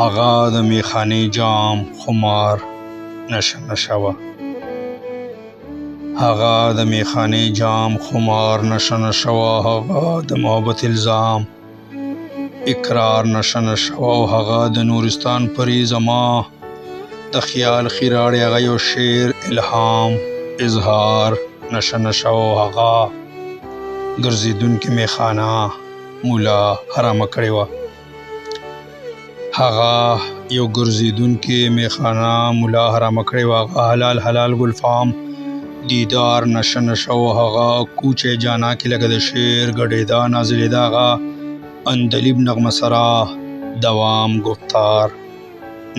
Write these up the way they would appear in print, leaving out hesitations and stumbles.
هغه د میخانې جام خمار نشه نشه وه. هغه د میخانې جام خمار نشه نشه وه. هغه د محبت الزام اقرار نشه نشه وه. او هغه د نورستان پري زما د خیال خیراړې هغه یو شعر الهام اظهار نشه نشه وه. هغه ګرځېدونکې میخانه مولا حرامه کړې وه. هغه یو ګرځېدونکې میخانه مولا حرامه کړې وه. هغه حلال حلال ګلفام دیدار نشه نشه وه. هغه کوچې جانا کې لکه د شعر ګډېده نازلېده. هغه اندلیب نغمه سره دوام گفتار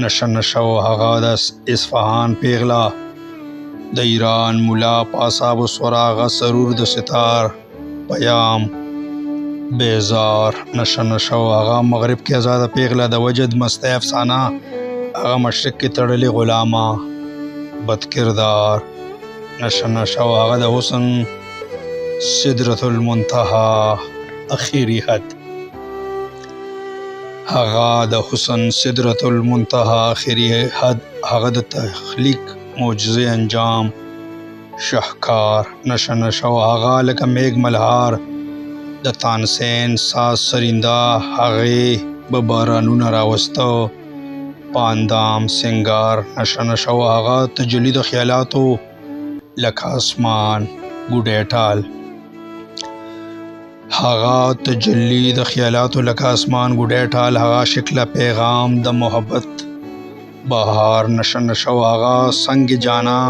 نشه نشه وه. هغه د اصفهان پیغله د ایران مولا په اعصابو سوره. هغه سرور د ستار پیام بیزار نشه نشه وه. هغه مغرب کې آزاده پیغله د وجد مستی افسانه. هغه مشرق کې تړلې غلامه بد کردار نشه نشه وه. هغه د حسن سدرة المنتهى اخیری حد. هغه د حسن سدرة المنتهى اخیری حد. هغه د تخلیق معجزې انجام شهکار نشه نشه وه. هغه لکه میغ ملهار د تانسین ساز سرینده. هغې به بارانونه راوسته په اندام سنگار نشه نشه وه. هغه تجلی د خیالاتو لکه اسمان ګوډی ټال. هغه تجلی د خیالاتو لکه اسمان ګوډی ټال. هغه شکله پیغام د محبت بهار نشه نشه وه. هغه سنگ جانا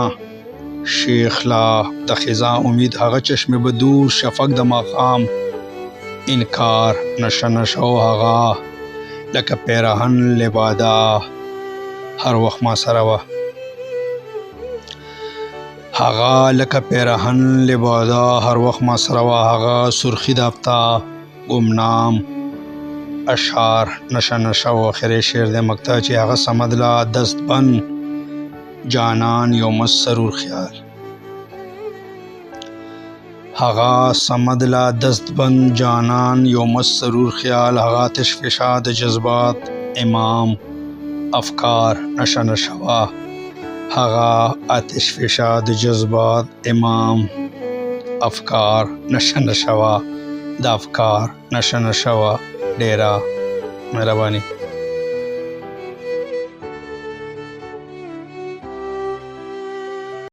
شیخ لا د خزاں امید. هغه چشم بدور شفق د ماښام انکار نشه نشه وه. هغه لکه پیرهن لباده هر وخت ما سره وه. هغه لکه پیرهن لباده هر وخت ما سره وه. هغه سرخی د آفتاب گمنام اشعار نشه نشه وه. آخري شعر د مقطع چې هغه صمد لا دست بند جانان یو مست سرور خیال. هغه صمد لا دست بند جانان یو مست سرور خیال. هغه آتش فشاں د جذبات امام افکار نشه نشه وه. هغه آتش فشاں د جذبات امام افکار نشه نشه وه. د افکار نشه نشه وه. ډیره مهرباني.